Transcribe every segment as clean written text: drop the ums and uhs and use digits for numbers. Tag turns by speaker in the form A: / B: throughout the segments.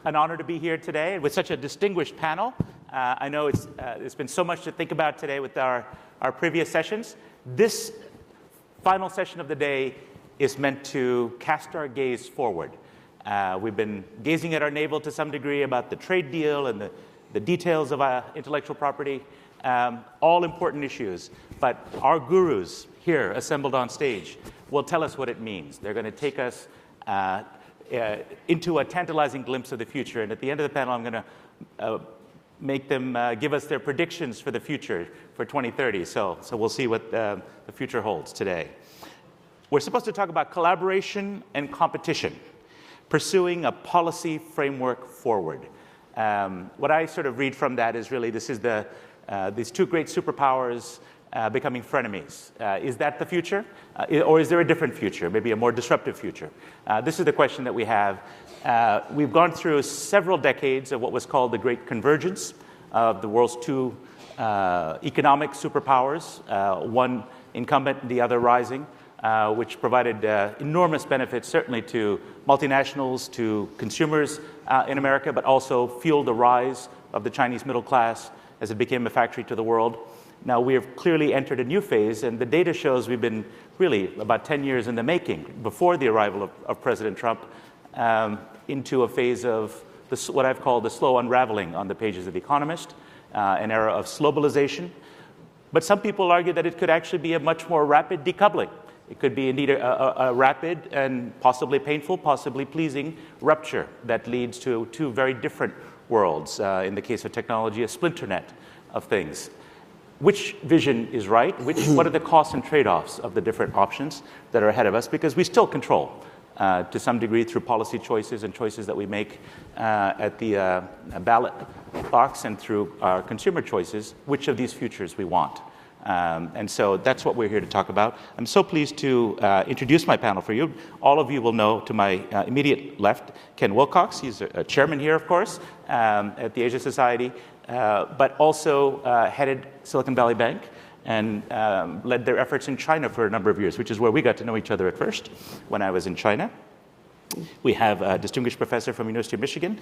A: an honor to be here today with such a distinguished panel. I know it's been so much to think about today with our previous sessions. This final session of the day is meant to cast our gaze forward. We've been gazing at our navel to some degree about the trade deal and the details of intellectual property, all important issues. But our gurus here assembled on stage will tell us what it means. They're going to take us into a tantalizing glimpse of the future. And at the end of the panel, I'm going to make them give us their predictions for the future for 2030. So we'll see what the future holds today. We're supposed to talk about collaboration and competition, pursuing a policy framework forward. What I sort of read from that is really this is these two great superpowers becoming frenemies. Is that the future? Or is there a different future, maybe a more disruptive future? This is the question that we have. We've gone through several decades of what was called the Great Convergence of the world's two economic superpowers, one incumbent, the other rising, which provided enormous benefits, certainly to multinationals, to consumers in America, but also fueled the rise of the Chinese middle class as it became a factory to the world. Now, we have clearly entered a new phase, and the data shows we've been really about 10 years in the making, before the arrival of President Trump, into a phase of what I've called the slow unraveling on the pages of The Economist, an era of globalization. But some people argue that it could actually be a much more rapid decoupling. It could be indeed a rapid and possibly painful, possibly pleasing rupture that leads to two very different worlds. In the case of technology, a splinter net of things. Which vision is right? What are the costs and trade-offs of the different options that are ahead of us? Because we still control, to some degree, through policy choices and choices that we make at the ballot box and through our consumer choices, which of these futures we want. And so that's what we're here to talk about. I'm so pleased to introduce my panel for you. All of you will know to my immediate left, Ken Wilcox. He's a chairman here, of course, at the Asia Society, but also headed Silicon Valley Bank and led their efforts in China for a number of years, which is where we got to know each other at first, when I was in China. We have a distinguished professor from University of Michigan,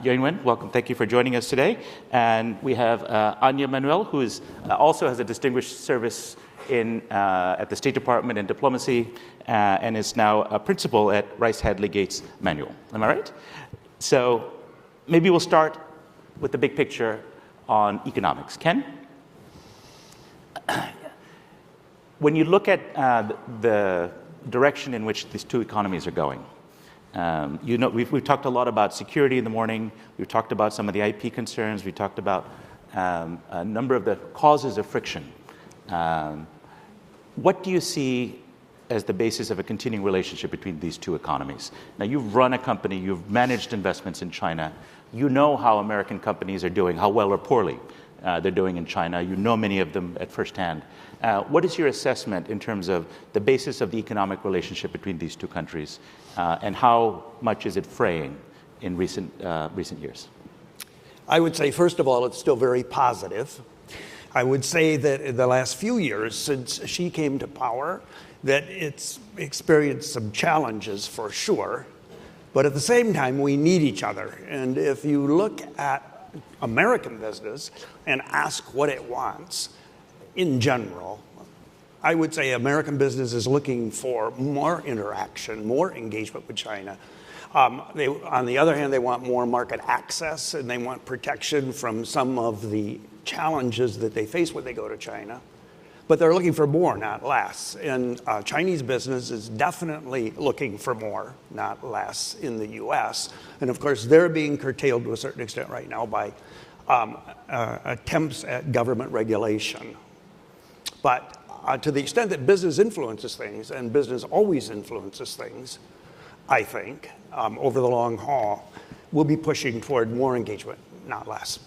A: Yuen. Welcome. Thank you for joining us today. And we have Anja Manuel, who is also has a distinguished service at the State Department in diplomacy, and is now a principal at RiceHadleyGates Manuel. Am I right? So maybe we'll start with the big picture on economics. Ken? When you look at the direction in which these two economies are going, we've talked a lot about security in the morning. We've talked about some of the IP concerns. We talked about a number of the causes of friction. What do you see as the basis of a continuing relationship between these two economies? Now, you've run a company. You've managed investments in China. You know how American companies are doing, how well or poorly they're doing in China. You know many of them at firsthand. What is your assessment in terms of the basis of the economic relationship between these two countries, and how much is it fraying in recent years?
B: I would say, first of all, it's still very positive. I would say that in the last few years, since she came to power, that it's experienced some challenges for sure. But at the same time, we need each other. And if you look at American business and ask what it wants, in general, I would say American business is looking for more interaction, more engagement with China. On the other hand, they want more market access, and they want protection from some of the challenges that they face when they go to China. But they're looking for more, not less. And Chinese business is definitely looking for more, not less, in the U.S. And of course, they're being curtailed to a certain extent right now by attempts at government regulation. But to the extent that business influences things, and business always influences things, I think, over the long haul, we'll be pushing toward more engagement, not less.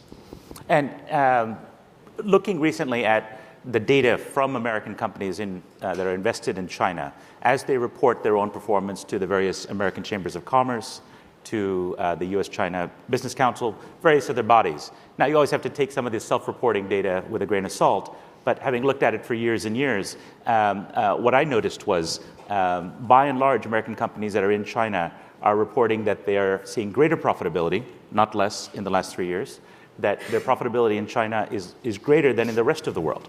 A: And looking recently at the data from American companies that are invested in China, as they report their own performance to the various American chambers of commerce, to the U.S. China Business Council, various other bodies. Now, you always have to take some of this self-reporting data with a grain of salt, but having looked at it for years and years, what I noticed was, by and large, American companies that are in China are reporting that they are seeing greater profitability, not less, in the last 3 years, that their profitability in China is greater than in the rest of the world.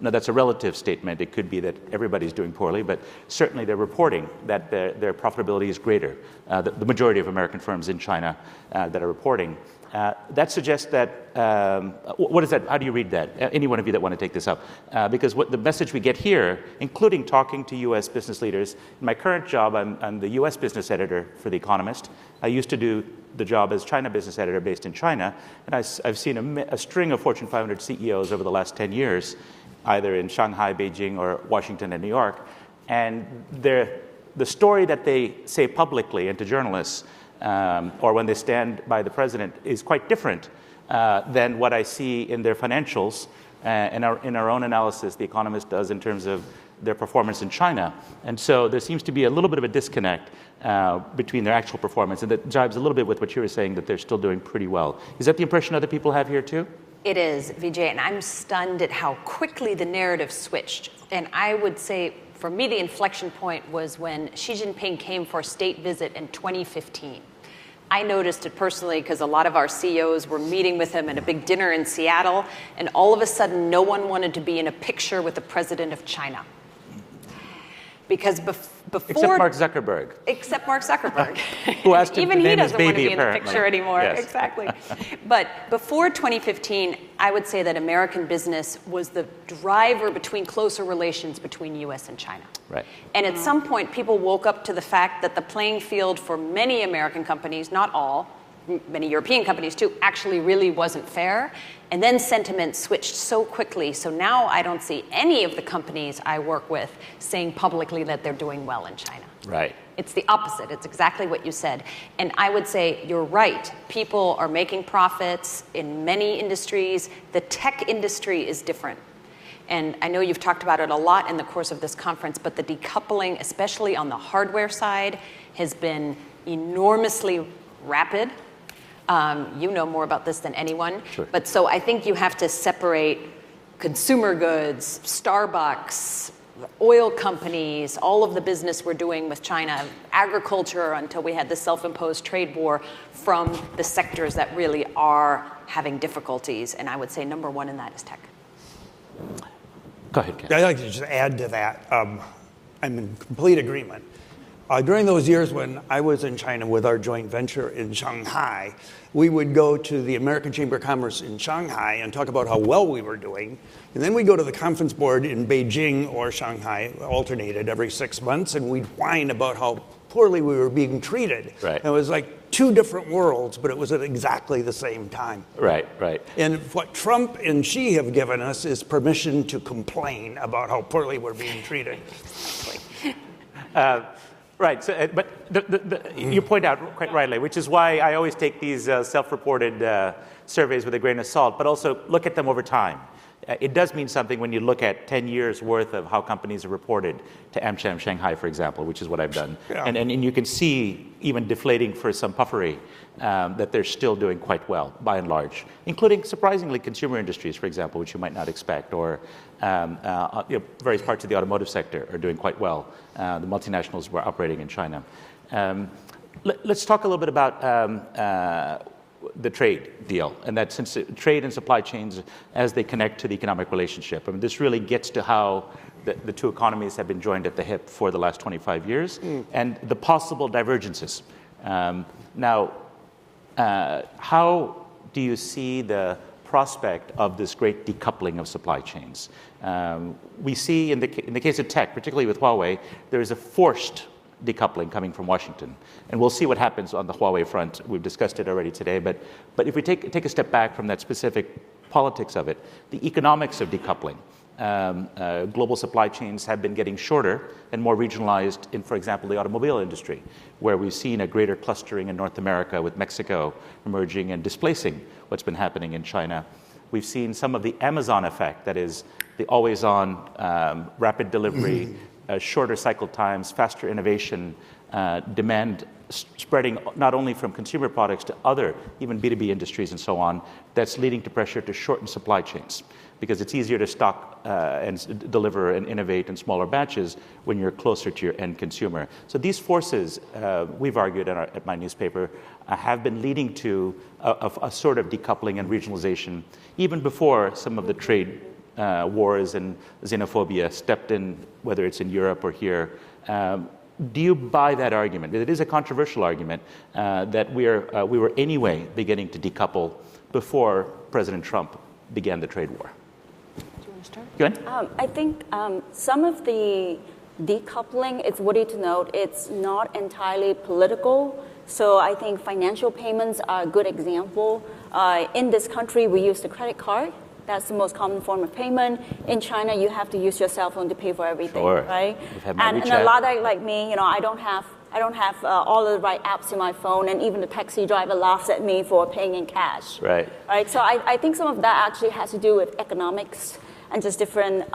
A: Now, that's a relative statement. It could be that everybody's doing poorly, but certainly they're reporting that their profitability is greater, the majority of American firms in China that are reporting. That suggests that, what is that? How do you read that? Any one of you that want to take this up? Because what the message we get here, including talking to U.S. business leaders, in my current job, I'm the U.S. business editor for The Economist. I used to do the job as China business editor based in China, and I've seen a string of Fortune 500 CEOs over the last 10 years, either in Shanghai, Beijing, or Washington and New York. And the story that they say publicly and to journalists, or when they stand by the president, is quite different than what I see in their financials in our own analysis The Economist does in terms of their performance in China. And so there seems to be a little bit of a disconnect between their actual performance, and that jives a little bit with what you were saying, that they're still doing pretty well. Is that the impression other people have here too?
C: It is, Vijay, and I'm stunned at how quickly the narrative switched. And I would say, for me, the inflection point was when Xi Jinping came for a state visit in 2015. I noticed it personally because a lot of our CEOs were meeting with him at a big dinner in Seattle, and all of a sudden, no one wanted to be in a picture with the president of China. Because before...
A: Except Mark Zuckerberg.
C: Except Mark Zuckerberg.
A: Who asked him
C: Even
A: to
C: he
A: name his
C: doesn't want to
A: baby,
C: be in the
A: apparently.
C: picture anymore.
A: Yes.
C: Exactly. But before 2015, I would say that American business was the driver between closer relations between U.S. and China.
A: Right.
C: And at some point, people woke up to the fact that the playing field for many American companies, not all, many European companies too, actually really wasn't fair. And then sentiment switched so quickly. So now I don't see any of the companies I work with saying publicly that they're doing well in China.
A: Right.
C: It's the opposite. It's exactly what you said. And I would say you're right. People are making profits in many industries. The tech industry is different. And I know you've talked about it a lot in the course of this conference, but the decoupling, especially on the hardware side, has been enormously rapid. You know more about this than anyone.
A: Sure.
C: But so I think you have to separate consumer goods, Starbucks, oil companies, all of the business we're doing with China, agriculture until we had the self-imposed trade war, from the sectors that really are having difficulties. And I would say number one in that is tech.
A: Go ahead, Ken.
B: I'd like to just add to that. I'm in complete agreement. During those years when I was in China with our joint venture in Shanghai, we would go to the American Chamber of Commerce in Shanghai and talk about how well we were doing. And then we'd go to the conference board in Beijing or Shanghai, alternated every 6 months, and we'd whine about how poorly we were being treated.
A: Right.
B: And it was like two different worlds, but it was at exactly the same time.
A: Right, right.
B: And what Trump and Xi have given us is permission to complain about how poorly we're being treated.
A: Right, so, but you point out quite rightly, which is why I always take these self-reported surveys with a grain of salt, but also look at them over time. It does mean something when you look at 10 years worth of how companies are reported to AmCham Shanghai, for example, which is what I've done.
B: Yeah.
A: And you can see, even deflating for some puffery, that they're still doing quite well, by and large, including, surprisingly, consumer industries, for example, which you might not expect, or various parts of the automotive sector are doing quite well. The multinationals were operating in China. Let's talk a little bit about the trade deal, and that since trade and supply chains, as they connect to the economic relationship, I mean, this really gets to how the two economies have been joined at the hip for the last 25 years, and the possible divergences. Now, how do you see the prospect of this great decoupling of supply chains? We see in the case of tech, particularly with Huawei, there is a forced decoupling coming from Washington. And we'll see what happens on the Huawei front. We've discussed it already today. But if we take a step back from that specific politics of it, the economics of decoupling, global supply chains have been getting shorter and more regionalized in, for example, the automobile industry, where we've seen a greater clustering in North America with Mexico emerging and displacing what's been happening in China. We've seen some of the Amazon effect, that is the always-on rapid delivery, shorter cycle times, faster innovation, demand spreading not only from consumer products to other, even B2B industries and so on, that's leading to pressure to shorten supply chains because it's easier to stock and deliver and innovate in smaller batches when you're closer to your end consumer. So these forces, we've argued at my newspaper, have been leading to a sort of decoupling and regionalization even before some of the trade wars and xenophobia stepped in, whether it's in Europe or here. Do you buy that argument? It is a controversial argument that we were anyway beginning to decouple before President Trump began the trade war.
C: Do you want to start?
A: Yuen?
D: I think some of the decoupling, it's worthy to note, it's not entirely political. So I think financial payments are a good example. In this country, we use the credit card. That's the most common form of payment. In China, you have to use your cell phone to pay for everything,
A: sure.
D: right?
A: And
D: a lot like me, I don't have all of the right apps in my phone, and even the taxi driver laughs at me for paying in cash.
A: Right.
D: So I think some of that actually has to do with economics and just different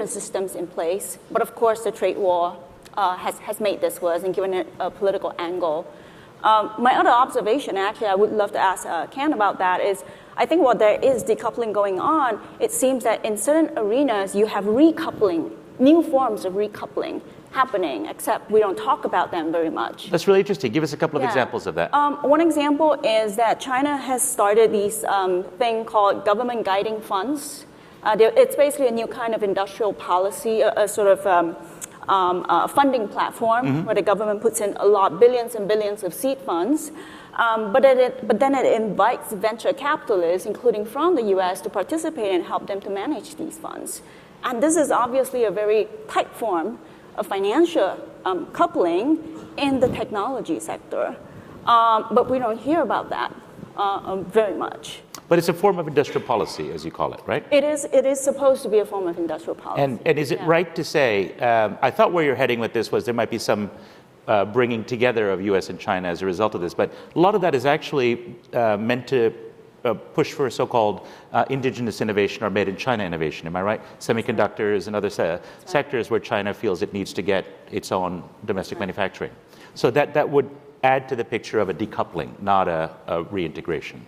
D: systems in place. But of course, the trade war has made this worse and given it a political angle. My other observation, actually, I would love to ask Ken about that, is I think while there is decoupling going on, it seems that in certain arenas you have recoupling, new forms of recoupling happening, except we don't talk about them very much.
A: That's really interesting. Give us a couple of examples of that.
D: One example is that China has started this thing called government guiding funds. It's basically a new kind of industrial policy, a sort of funding platform where the government puts in billions and billions of seed funds. But then it invites venture capitalists, including from the U.S., to participate and help them to manage these funds. And this is obviously a very tight form of financial coupling in the technology sector. But we don't hear about that very much.
A: But it's a form of industrial policy, as you call it, right?
D: It is supposed to be a form of industrial policy.
A: And is it right to say, I thought where you're heading with this was there might be some bringing together of U.S. and China as a result of this, but a lot of that is actually meant to push for so-called indigenous innovation or made in China innovation, am I right? Semiconductors and other sectors where China feels it needs to get its own domestic manufacturing. So that would add to the picture of a decoupling, not a reintegration.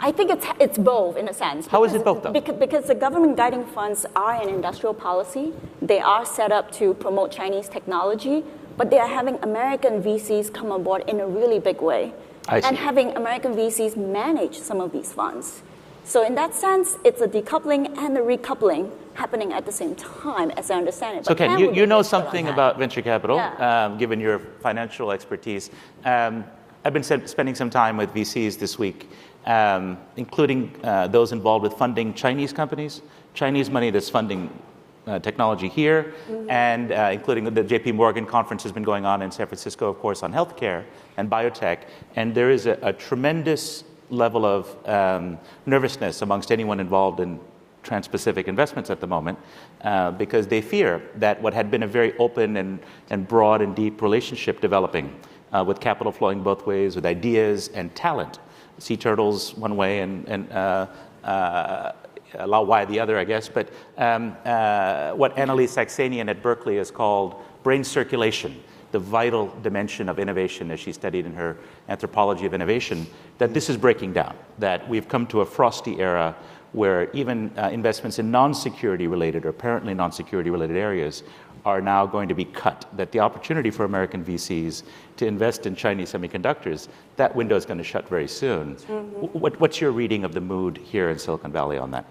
D: I think it's both in a sense.
A: How is it both, though?
D: Because the government guiding funds are an industrial policy. They are set up to promote Chinese technology, but they are having American VCs come on board in a really big way. And having American VCs manage some of these funds. So in that sense, it's a decoupling and a recoupling happening at the same time, as I understand it.
A: So Ken, you know something about venture capital, given your financial expertise. I've been spending some time with VCs this week, including those involved with funding Chinese companies, Chinese money that's funding technology here, and including the JP Morgan conference has been going on in San Francisco, of course, on healthcare and biotech. And there is a tremendous level of nervousness amongst anyone involved in Trans-Pacific investments at the moment, because they fear that what had been a very open and broad and deep relationship developing with capital flowing both ways, with ideas and talent, sea turtles one way and Lao Y the other, I guess, but what Annalise Saxenian at Berkeley has called brain circulation, the vital dimension of innovation as she studied in her anthropology of innovation, that this is breaking down, that we've come to a frosty era where even investments in non-security related or apparently non-security related areas are now going to be cut, that the opportunity for American VCs to invest in Chinese semiconductors, that window is going to shut very soon. What's your reading of the mood here in Silicon Valley on that?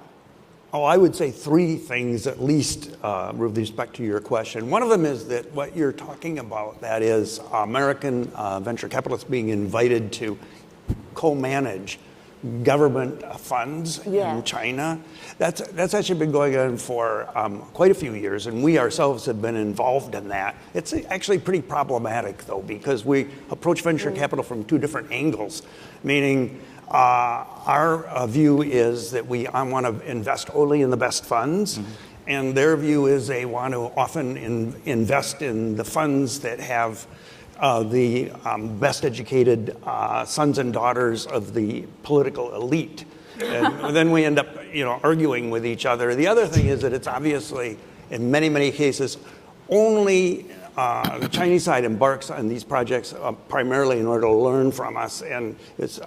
B: Oh, I would say three things at least with respect to your question. One of them is that what you're talking about, that is American venture capitalists being invited to co-manage government funds in China. That's actually been going on for quite a few years, and we ourselves have been involved in that. It's actually pretty problematic, though, because we approach venture capital from two different angles, meaning our view is that we want to invest only in the best funds, and their view is they want to often invest in the funds that have the best educated sons and daughters of the political elite. And then we end up, arguing with each other. The other thing is that it's obviously, in many, many cases, only the Chinese side embarks on these projects primarily in order to learn from us. And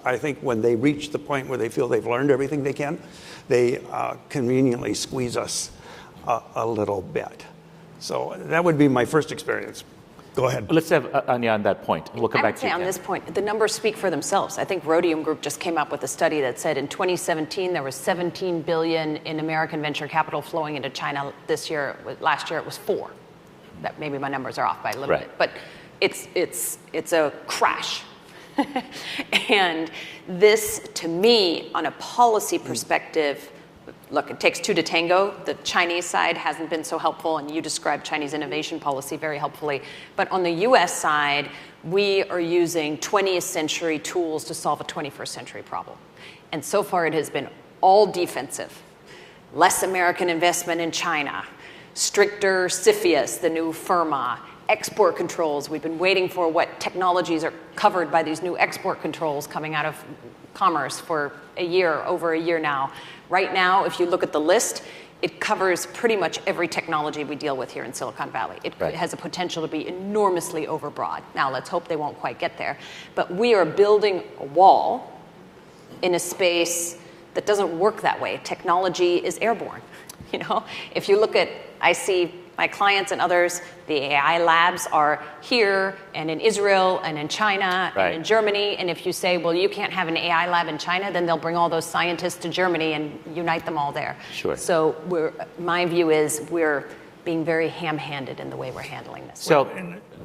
B: I think when they reach the point where they feel they've learned everything they can, they conveniently squeeze us a little bit. So that would be my first experience. Go ahead.
A: Let's have Anja on that point. We'll come back to you.
C: I would say on this point, the numbers speak for themselves. I think Rhodium Group just came up with a study that said in 2017 there was 17 billion in American venture capital flowing into China this year. Last year it was 4. That maybe my numbers are off by a little bit, but it's a crash. And this, to me, on a policy perspective, look, it takes 2 to tango. The Chinese side hasn't been so helpful, and you described Chinese innovation policy very helpfully. But on the U.S. side, we are using 20th century tools to solve a 21st century problem. And so far, it has been all defensive. Less American investment in China, stricter CFIUS, the new FIRMA, export controls. We've been waiting for what technologies are covered by these new export controls coming out of commerce for over a year now. Right now, if you look at the list, it covers pretty much every technology we deal with here in Silicon Valley. It has a potential to be enormously overbroad. Now, let's hope they won't quite get there. But we are building a wall in a space that doesn't work that way. Technology is airborne. You know, if you look at, I see my clients and others, the AI labs are here and in Israel and in China and in Germany. And if you say, well, you can't have an AI lab in China, then they'll bring all those scientists to Germany and unite them all there.
A: Sure.
C: So my view is we're being very ham-handed in the way we're handling this.
A: So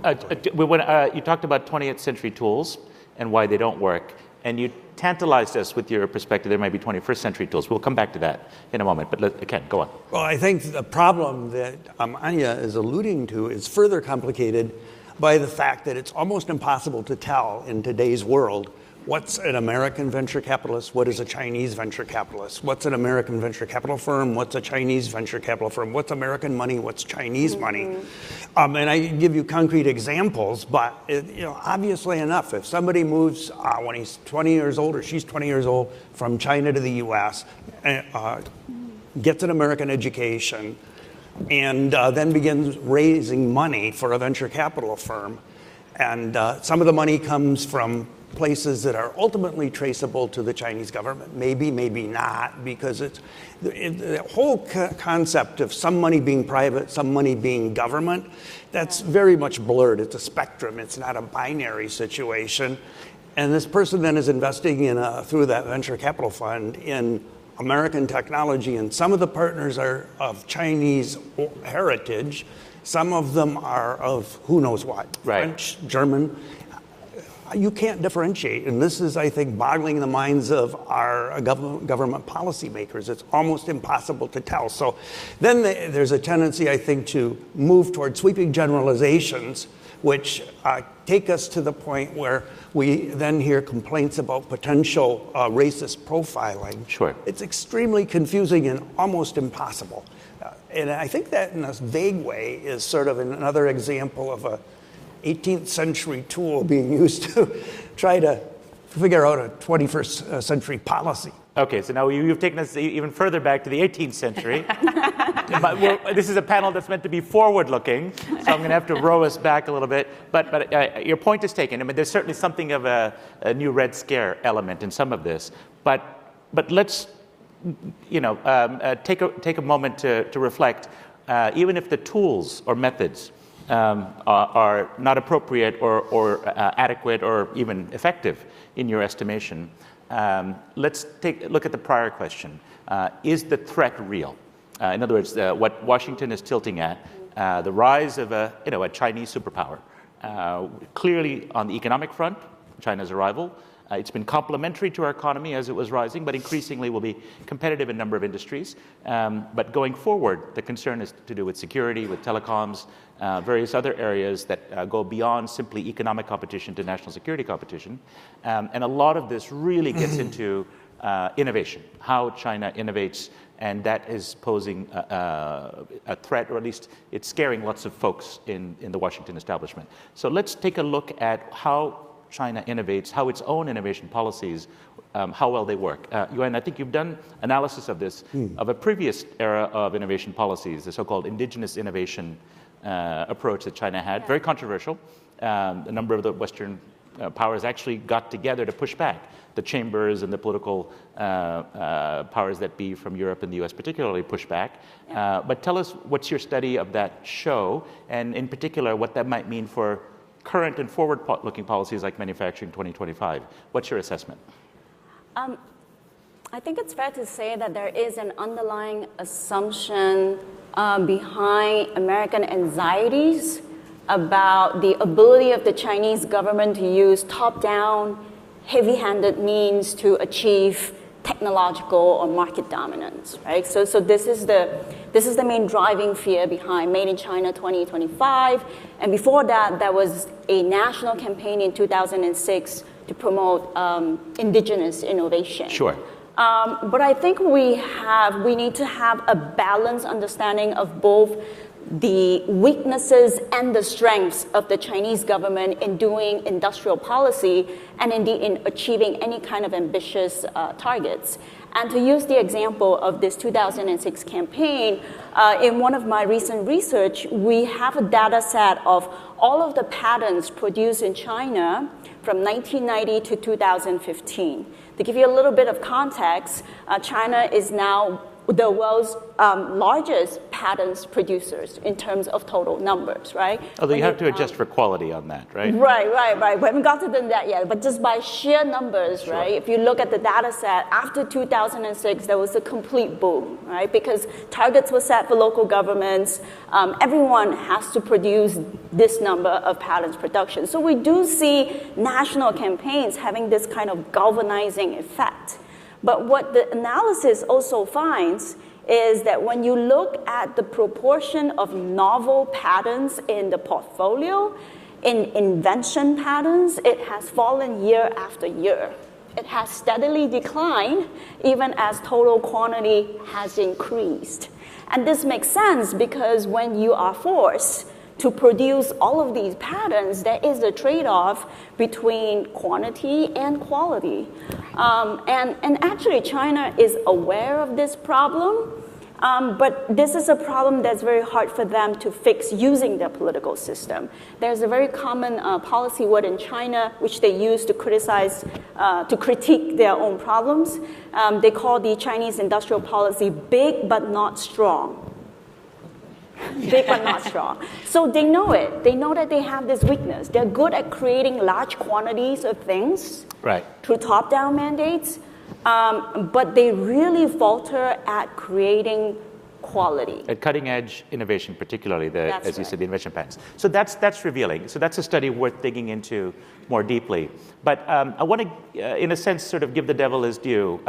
A: you talked about 20th century tools and why they don't work. And you tantalized us with your perspective there might be 21st century tools. We'll come back to that in a moment, but Ken, go on.
B: Well, I think the problem that Anja is alluding to is further complicated by the fact that it's almost impossible to tell in today's world what's an American venture capitalist, what is a Chinese venture capitalist, what's an American venture capital firm, what's a Chinese venture capital firm, what's American money, what's Chinese money. And I can give you concrete examples, but obviously enough, if somebody moves when he's 20 years old or she's 20 years old from China to the U.S., gets an American education, and then begins raising money for a venture capital firm, and some of the money comes from places that are ultimately traceable to the Chinese government. Maybe, maybe not, because it's the whole concept of some money being private, some money being government, that's very much blurred. It's a spectrum. It's not a binary situation. And this person then is investing through that venture capital fund in American technology, and some of the partners are of Chinese heritage. Some of them are of who knows what, French, German. You can't differentiate, and this is, I think, boggling the minds of our government policymakers. It's almost impossible to tell. So then there's a tendency, I think, to move toward sweeping generalizations, which take us to the point where we then hear complaints about potential racist profiling.
A: Sure.
B: It's extremely confusing and almost impossible. And I think that in a vague way is sort of another example of a 18th century tool being used to try to figure out a 21st century policy.
A: Okay, so now you've taken us even further back to the 18th century. But this is a panel that's meant to be forward-looking, so I'm going to have to row us back a little bit. But your point is taken. I mean, there's certainly something of a new Red Scare element in some of this. But let's, take a moment to reflect. Even if the tools or methods are not appropriate or adequate or even effective in your estimation, let's take a look at the prior question. Is the threat real? In other words, what Washington is tilting at, the rise of a Chinese superpower. Clearly on the economic front, China's arrival. It's been complementary to our economy as it was rising, but increasingly will be competitive in a number of industries. But going forward, the concern is to do with security, with telecoms, various other areas that go beyond simply economic competition to national security competition. And a lot of this really gets into innovation, how China innovates, and that is posing a threat, or at least it's scaring lots of folks in the Washington establishment. So let's take a look at how China innovates, how its own innovation policies, how well they work. Yuen, I think you've done analysis of this, of a previous era of innovation policies, the so-called indigenous innovation approach that China had, very controversial. A number of the Western powers actually got together to push back. The chambers and the political powers that be from Europe and the U.S. particularly push back. But tell us, what's your study of that show, and in particular, what that might mean for current and forward-looking policies like Manufacturing 2025. What's your assessment?
D: I think it's fair to say that there is an underlying assumption behind American anxieties about the ability of the Chinese government to use top-down, heavy-handed means to achieve technological or market dominance, right? So this is the main driving fear behind Made in China 2025. And before that, there was a national campaign in 2006 to promote indigenous innovation.
A: Sure.
D: But I think we need to have a balanced understanding of both the weaknesses and the strengths of the Chinese government in doing industrial policy and indeed in achieving any kind of ambitious targets. And to use the example of this 2006 campaign, in one of my recent research, we have a data set of all of the patents produced in China from 1990 to 2015. To give you a little bit of context, China is now the world's largest patents producers in terms of total numbers, right?
A: Although you have to adjust for quality on that, right?
D: Right. We haven't gotten to that yet, but just by sheer numbers, sure. Right? If you look at the data set, after 2006, there was a complete boom, right? Because targets were set for local governments. Everyone has to produce this number of patents production. So we do see national campaigns having this kind of galvanizing effect. But what the analysis also finds is that when you look at the proportion of novel patents in the portfolio, in invention patents, it has fallen year after year. It has steadily declined even as total quantity has increased. And this makes sense because when you are forced to produce all of these patents, there is a trade-off between quantity and quality. And actually, China is aware of this problem, but this is a problem that's very hard for them to fix using their political system. There's a very common policy word in China which they use to criticize, to critique their own problems. They call the Chinese industrial policy big but not strong. Big but not strong. So they know it. They know that they have this weakness. They're good at creating large quantities of things through top-down mandates, but they really falter at creating quality.
A: At cutting-edge innovation, particularly, as you said, the invention patents. So that's revealing. So that's a study worth digging into more deeply. But I want to, in a sense, sort of give the devil his due.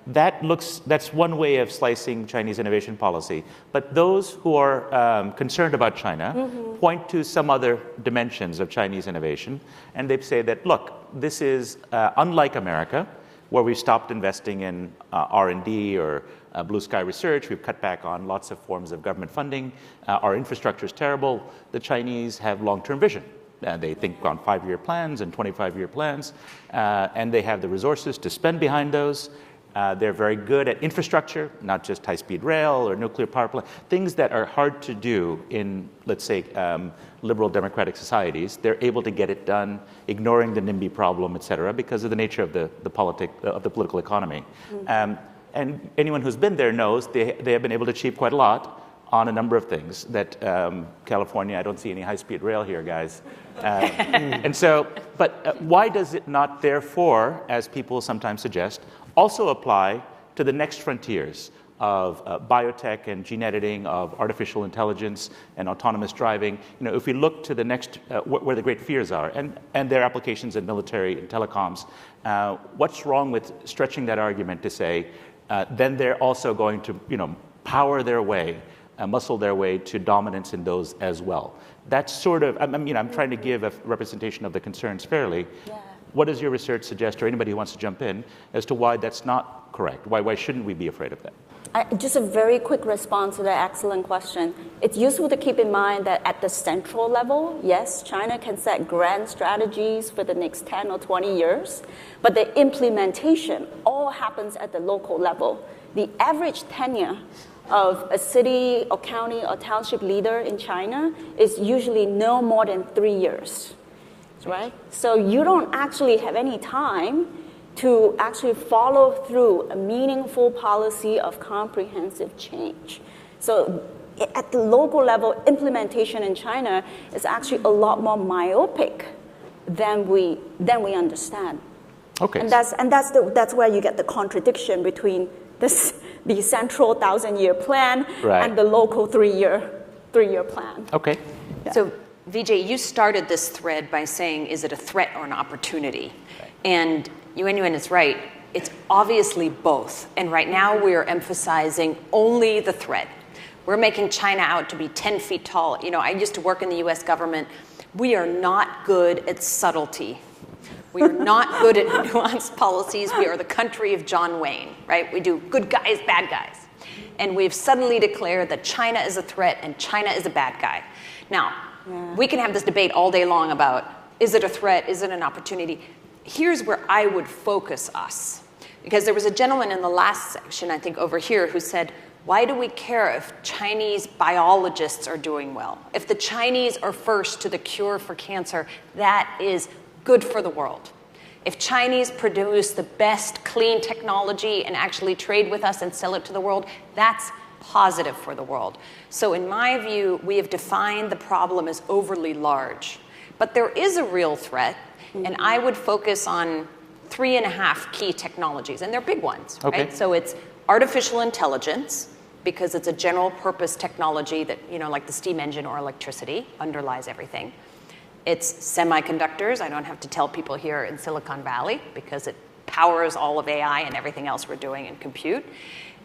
A: That's one way of slicing Chinese innovation policy. But those who are concerned about China point to some other dimensions of Chinese innovation, and they say that, look, this is unlike America, where we've stopped investing in R&D or blue sky research. We've cut back on lots of forms of government funding. Our infrastructure is terrible. The Chinese have long-term vision. They think on 5-year plans and 25-year plans, and they have the resources to spend behind those. They're very good at infrastructure, not just high-speed rail or nuclear power plant, things that are hard to do in, let's say, liberal democratic societies. They're able to get it done, ignoring the NIMBY problem, et cetera, because of the nature of the political economy. And anyone who's been there knows they have been able to achieve quite a lot on a number of things that California, I don't see any high-speed rail here, guys. And so, but why does it not, therefore, as people sometimes suggest, also apply to the next frontiers of biotech and gene editing, of artificial intelligence and autonomous driving? You know, if we look to the next, where the great fears are, and their applications in military and telecoms, what's wrong with stretching that argument to say, then they're also going to, power their way, muscle their way to dominance in those as well? That's sort of, I'm trying to give a representation of the concerns fairly. Yeah. What does your research suggest, or anybody who wants to jump in, as to why that's not correct? Why shouldn't we be afraid of that?
D: Just a very quick response to that excellent question. It's useful to keep in mind that at the central level, yes, China can set grand strategies for the next 10 or 20 years, but the implementation all happens at the local level. The average tenure of a city or county or township leader in China is usually no more than 3 years, right? So you don't actually have any time to actually follow through a meaningful policy of comprehensive change. So at the local level, implementation in China is actually a lot more myopic than we understand.
A: Okay.
D: And that's where you get the contradiction between the central 1,000-year plan and the local three-year plan.
A: Okay.
D: Yeah.
C: So, Vijay, you started this thread by saying, is it a threat or an opportunity? Right. And Yuen is right. It's obviously both. And right now we are emphasizing only the threat. We're making China out to be 10 feet tall. You know, I used to work in the U.S. government. We are not good at subtlety. We are not good at nuanced policies. We are the country of John Wayne, right? We do good guys, bad guys. And we've suddenly declared that China is a threat and China is a bad guy. Now, we can have this debate all day long about, is it a threat? Is it an opportunity? Here's where I would focus us. Because there was a gentleman in the last section, I think over here, who said, why do we care if Chinese biologists are doing well? If the Chinese are first to the cure for cancer, that is good for the world. If Chinese produce the best clean technology and actually trade with us and sell it to the world, that's positive for the world. So in my view, we have defined the problem as overly large. But there is a real threat, and I would focus on 3.5 key technologies, and they're big ones, right? So it's artificial intelligence, because it's a general purpose technology that, you know, like the steam engine or electricity underlies everything. It's semiconductors. I don't have to tell people here in Silicon Valley because it powers all of AI and everything else we're doing in compute.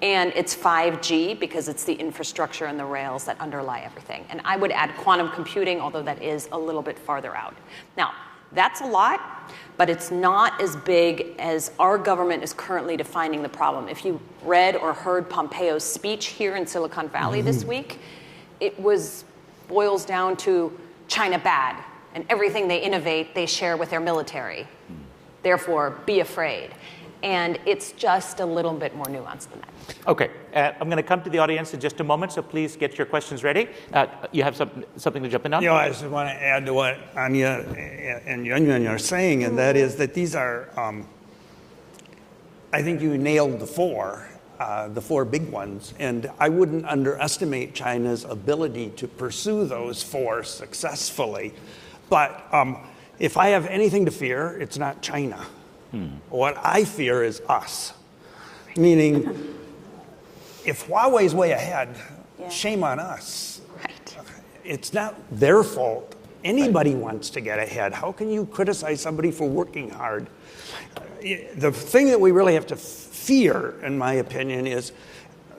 C: And it's 5G because it's the infrastructure and the rails that underlie everything. And I would add quantum computing, although that is a little bit farther out. Now, that's a lot, but it's not as big as our government is currently defining the problem. If you read or heard Pompeo's speech here in Silicon Valley this week, it boils down to China bad, and everything they innovate, they share with their military. Therefore, be afraid. And it's just a little bit more nuanced than that.
A: Okay, I'm going to come to the audience in just a moment, so please get your questions ready. You have something to jump in on?
B: You know, I just want to add to what Anja and Yuen are saying, and that is that these are, I think you nailed the four big ones, and I wouldn't underestimate China's ability to pursue those four successfully. But if I have anything to fear, it's not China. What I fear is us. Meaning, if Huawei's way ahead, shame on us.
C: Right.
B: It's not their fault. Anybody wants to get ahead. How can you criticize somebody for working hard? The thing that we really have to fear, in my opinion, is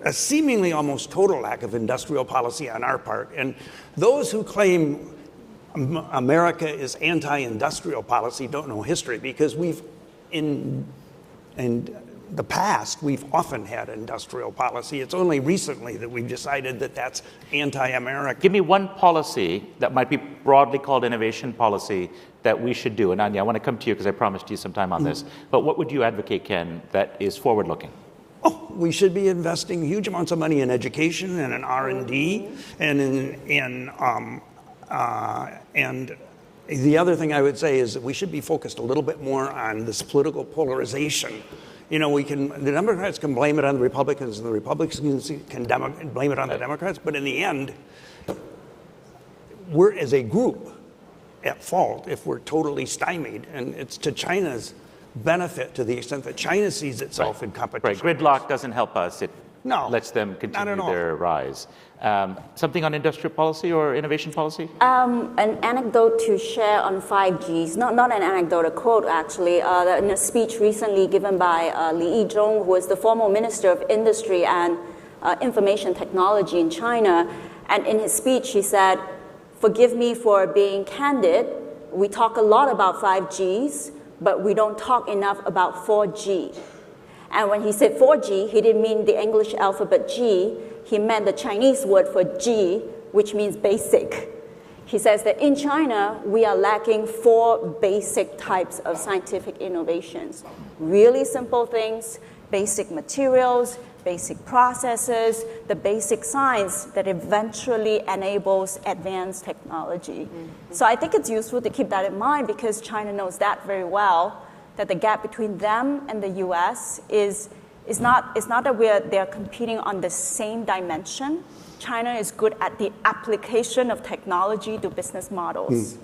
B: a seemingly almost total lack of industrial policy on our part. And those who claim America is anti-industrial policy don't know history, because in the past, we've often had industrial policy. It's only recently that we've decided that that's anti-American.
A: Give me one policy that might be broadly called innovation policy that we should do. And Anja, I want to come to you because I promised you some time on this. But what would you advocate, Ken, that is forward-looking?
B: Oh, we should be investing huge amounts of money in education and in R&D and the other thing I would say is that we should be focused a little bit more on this political polarization. You know, the Democrats can blame it on the Republicans, and the Republicans can blame it on the Democrats, but in the end, we're as a group at fault if we're totally stymied, and it's to China's benefit to the extent that China sees itself in competition.
A: Right, gridlock doesn't help us. It lets them continue their rise. Something on industrial policy or innovation policy?
D: An anecdote to share on 5Gs, not an anecdote, a quote actually, in a speech recently given by Li Yizhong, who is the former Minister of Industry and Information Technology in China. And in his speech, he said, "Forgive me for being candid. We talk a lot about 5Gs, but we don't talk enough about 4G. And when he said 4G, he didn't mean the English alphabet G. He meant the Chinese word for G, which means basic. He says that in China, we are lacking 4 basic types of scientific innovations. Really simple things, basic materials, basic processes, the basic science that eventually enables advanced technology. So I think it's useful to keep that in mind because China knows that very well, that the gap between them and the US is not that they're competing on the same dimension. China is good at the application of technology to business models.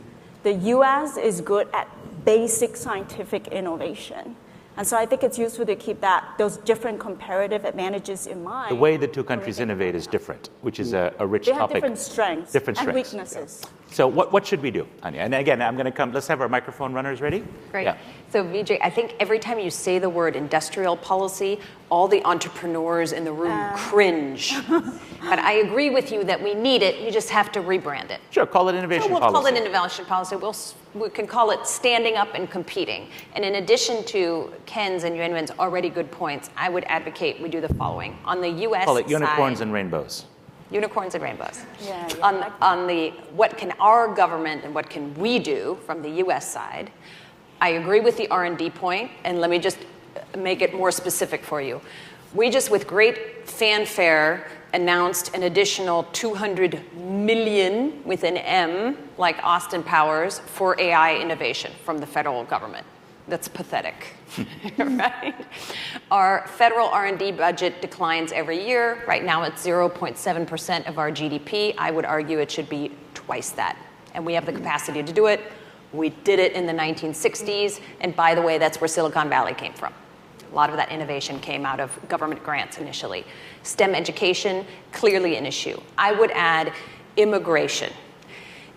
D: The US is good at basic scientific innovation. And so I think it's useful to keep those different comparative advantages in mind.
A: The way the two countries innovate is different, which is a rich
D: they have
A: topic.
D: different strengths and weaknesses.
A: So what should we do, Anja? And again, I'm going to let's have our microphone runners ready.
C: Great.
A: Yeah.
C: So Vijay, I think every time you say the word industrial policy, all the entrepreneurs in the room cringe. But I agree with you that we need it, you just have to rebrand it.
A: Sure, call it innovation policy.
C: We'll call it innovation policy. We can call it standing up and competing. And in addition to Ken's and Yuen's already good points, I would advocate we do the following. On the U.S.
A: Call it unicorns
C: side,
A: and rainbows.
C: Unicorns and rainbows.
D: Yeah.
C: On the what can our government and what can we do from the U.S. side, I agree with the R&D point, and let me just make it more specific for you. We just, with great fanfare, announced an additional 200 million with an M, like Austin Powers, for AI innovation from the federal government. That's pathetic, right? Our federal R&D budget declines every year. Right now it's 0.7% of our GDP. I would argue it should be twice that. And we have the capacity to do it. We did it in the 1960s. And by the way, that's where Silicon Valley came from. A lot of that innovation came out of government grants initially. STEM education, clearly an issue. I would add immigration.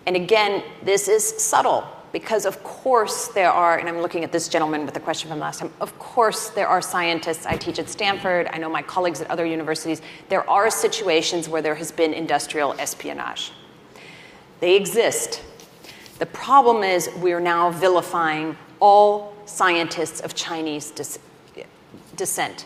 C: And again, this is subtle. Because of course there are, and I'm looking at this gentleman with the question from last time, of course there are scientists. I teach at Stanford, I know my colleagues at other universities. There are situations where there has been industrial espionage. They exist. The problem is we're now vilifying all scientists of Chinese descent.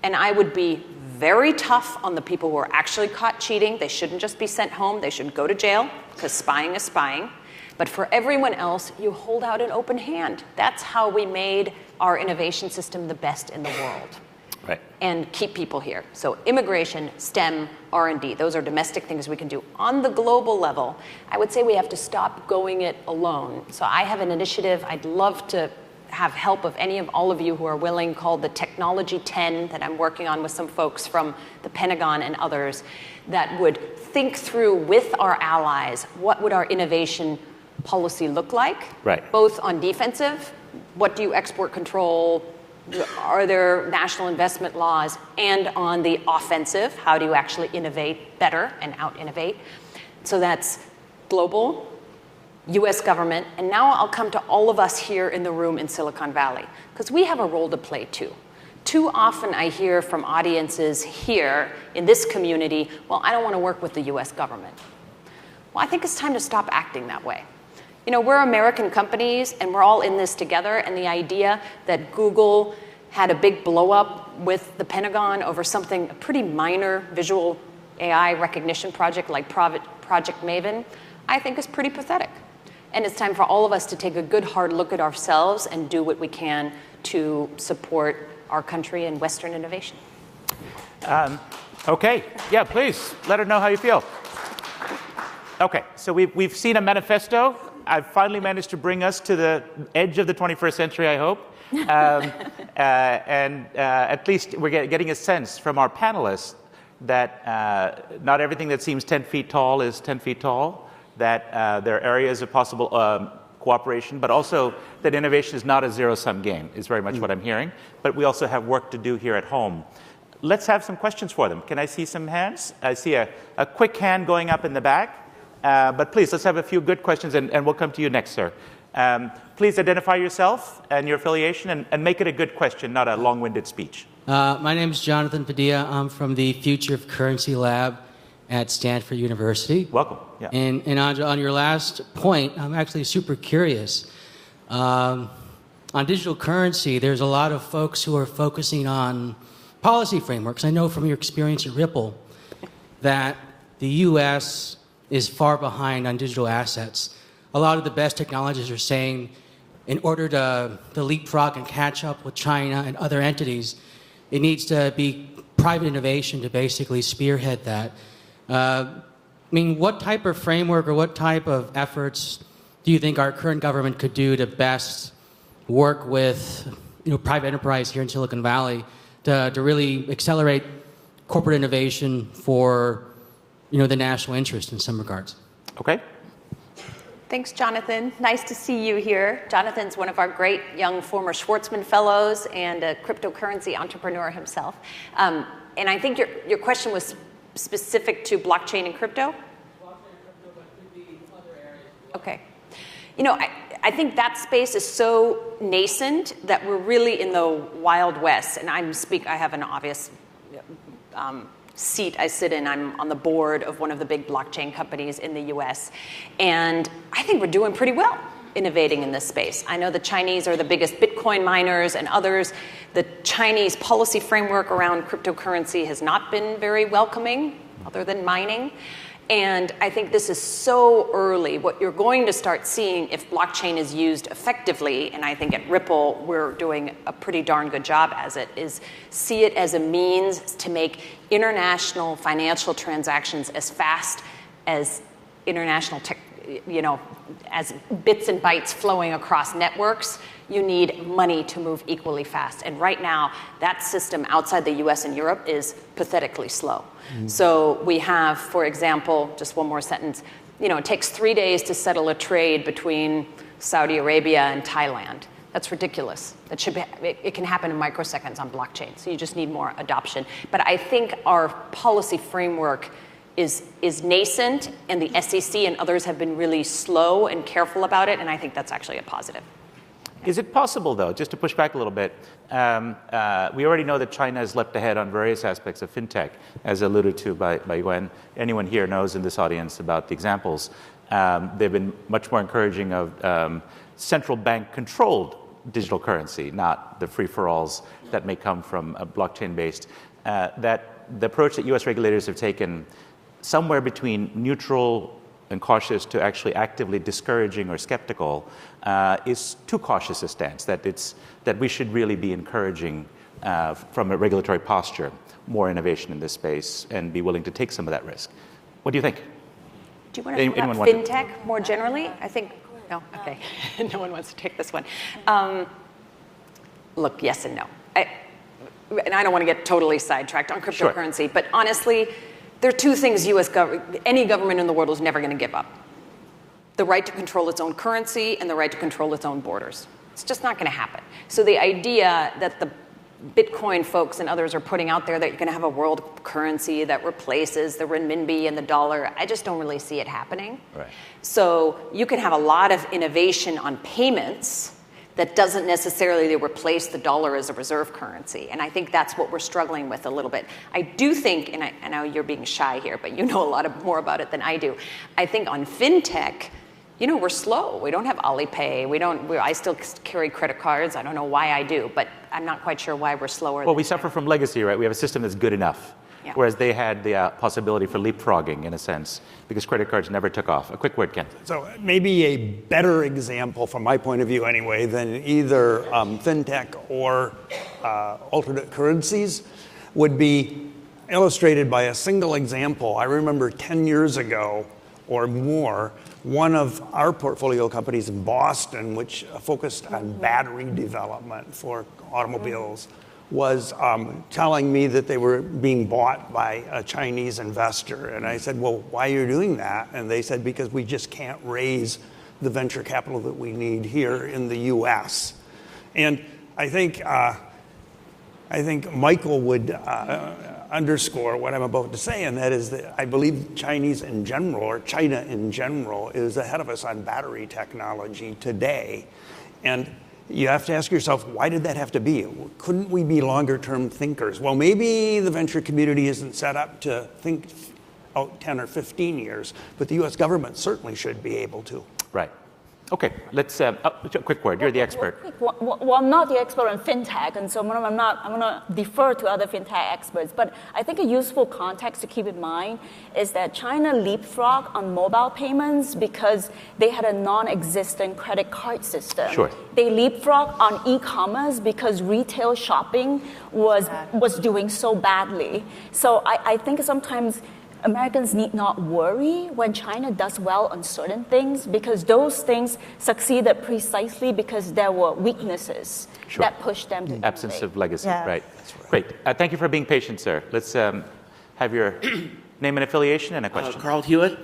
C: And I would be very tough on the people who are actually caught cheating. They shouldn't just be sent home. They should go to jail because spying is spying. But for everyone else, you hold out an open hand. That's how we made our innovation system the best in the world.
A: Right.
C: And keep people here. So immigration, STEM, R&D, those are domestic things we can do. On the global level, I would say we have to stop going it alone. So I have an initiative I'd love to have help of any of all of you who are willing, called the Technology 10, that I'm working on with some folks from the Pentagon and others, that would think through with our allies, what would our innovation policy look like?
A: Right.
C: Both on defensive, what do you export control, are there national investment laws, and on the offensive, how do you actually innovate better and out-innovate? So that's global, US government, and now I'll come to all of us here in the room in Silicon Valley, because we have a role to play too. Too often I hear from audiences here in this community, well, I don't want to work with the US government. Well, I think it's time to stop acting that way. You know, we're American companies and we're all in this together, and the idea that Google had a big blow up with the Pentagon over something, a pretty minor visual AI recognition project like Project Maven, I think is pretty pathetic. And it's time for all of us to take a good hard look at ourselves and do what we can to support our country and Western innovation.
A: Okay, yeah, please, let her know how you feel. Okay, so we've seen a manifesto. I've finally managed to bring us to the edge of the 21st century, I hope. And at least we're getting a sense from our panelists that not everything that seems 10 feet tall is 10 feet tall, that there are areas of possible cooperation, but also that innovation is not a zero-sum game, is very much what I'm hearing. But we also have work to do here at home. Let's have some questions for them. Can I see some hands? I see a quick hand going up in the back. But please, let's have a few good questions, and we'll come to you next, sir. Please identify yourself and your affiliation, and make it a good question, not a long-winded speech.
E: My name is Jonathan Padilla. I'm from the Future of Currency Lab at Stanford University.
A: Welcome. Yeah.
E: And Anja, on your last point, I'm actually super curious. On digital currency, there's a lot of folks who are focusing on policy frameworks. I know from your experience at Ripple that the U.S. is far behind on digital assets. A lot of the best technologists are saying in order to leapfrog and catch up with China and other entities, it needs to be private innovation to basically spearhead that. I mean, what type of framework or what type of efforts do you think our current government could do to best work with private enterprise here in Silicon Valley to really accelerate corporate innovation for the national interest in some regards?
A: Okay.
C: Thanks, Jonathan. Nice to see you here. Jonathan's one of our great young former Schwartzman Fellows and a cryptocurrency entrepreneur himself. And I think your question was specific to blockchain and crypto?
E: Blockchain and crypto, but could be other areas.
C: Okay. I think that space is so nascent that we're really in the Wild West. And I have an obvious seat I sit in. I'm on the board of one of the big blockchain companies in the U.S. And I think we're doing pretty well innovating in this space. I know the Chinese are the biggest Bitcoin miners and others. The Chinese policy framework around cryptocurrency has not been very welcoming, other than mining. And I think this is so early. What you're going to start seeing if blockchain is used effectively, and I think at Ripple we're doing a pretty darn good job as it, is see it as a means to make international financial transactions as fast as international as bits and bytes flowing across networks. You need money to move equally fast. And right now, that system outside the US and Europe is pathetically slow. So we have, for example, just one more sentence, it takes 3 days to settle a trade between Saudi Arabia and Thailand. That's ridiculous. It can happen in microseconds on blockchain. So you just need more adoption. But I think our policy framework is nascent, and the SEC and others have been really slow and careful about it, and I think that's actually a positive.
A: Is it possible, though, just to push back a little bit, we already know that China has leapt ahead on various aspects of fintech, as alluded to by Yuen. Anyone here knows in this audience about the examples. They've been much more encouraging of central bank-controlled digital currency, not the free-for-alls that may come from a blockchain-based. That the approach that U.S. regulators have taken somewhere between neutral and cautious to actually actively discouraging or skeptical is too cautious a stance, that we should really be encouraging from a regulatory posture more innovation in this space and be willing to take some of that risk. What do you think?
C: Do you want to talk about fintech more generally? I think, no, okay. No one wants to take this one. Look, yes and no. And I don't want to get totally sidetracked on cryptocurrency,
A: Sure.
C: But honestly, there are two things any government in the world is never going to give up. The right to control its own currency and the right to control its own borders. It's just not going to happen. So the idea that the Bitcoin folks and others are putting out there that you're going to have a world currency that replaces the renminbi and the dollar, I just don't really see it happening.
A: Right.
C: So you can have a lot of innovation on payments that doesn't necessarily replace the dollar as a reserve currency. And I think that's what we're struggling with a little bit. I do think, and I know you're being shy here, but you know a lot more about it than I do. I think on fintech, we're slow. We don't have Alipay. I still carry credit cards. I don't know why I do, but I'm not quite sure why we're slower.
A: Well, we suffer from legacy, right? We have a system that's good enough.
C: Yeah.
A: Whereas they had the possibility for leapfrogging, in a sense, because credit cards never took off. A quick word, Ken.
B: So maybe a better example, from my point of view anyway, than either fintech or alternate currencies would be illustrated by a single example. I remember 10 years ago or more, one of our portfolio companies in Boston, which focused on battery development for automobiles, was telling me that they were being bought by a Chinese investor. And I said, well, why are you doing that? And they said, because we just can't raise the venture capital that we need here in the US. And I think Michael would underscore what I'm about to say, and that is that I believe Chinese in general, or China in general, is ahead of us on battery technology today. And you have to ask yourself, why did that have to be? Couldn't we be longer-term thinkers? Well, maybe the venture community isn't set up to think out 10 or 15 years, but the U.S. government certainly should be able to.
A: Right. Okay, let's, a quick word. You're the expert.
D: Well, I'm not the expert on fintech, and so I'm going to defer to other fintech experts. But I think a useful context to keep in mind is that China leapfrogged on mobile payments because they had a non-existent credit card system.
A: Sure.
D: They leapfrogged on e-commerce because retail shopping was doing so badly. So I think sometimes Americans need not worry when China does well on certain things because those things succeeded precisely because there were weaknesses that pushed them to
A: absence of legacy,
D: Yeah.
A: right. Great. Thank you for being patient, sir. Let's have your name and affiliation and a question.
F: Carl Hewitt,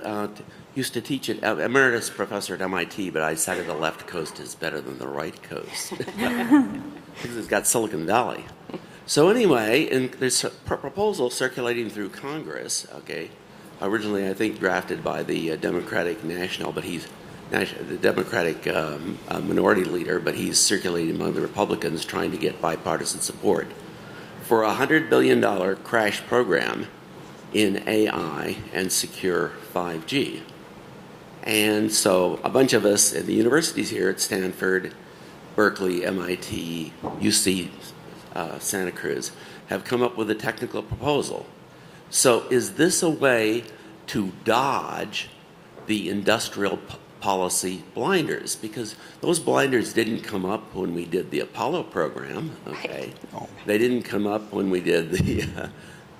F: used to teach at emeritus professor at MIT, but I decided the left coast is better than the right coast because it's got Silicon Valley. So anyway, there's a proposal circulating through Congress, okay, originally I think drafted by the Democratic National, but he's the Democratic minority leader, but he's circulating among the Republicans trying to get bipartisan support for a $100 billion crash program in AI and secure 5G. And so a bunch of us at the universities here at Stanford, Berkeley, MIT, UC, Santa Cruz, have come up with a technical proposal. So is this a way to dodge the industrial policy blinders? Because those blinders didn't come up when we did the Apollo program, okay? They didn't come up when we did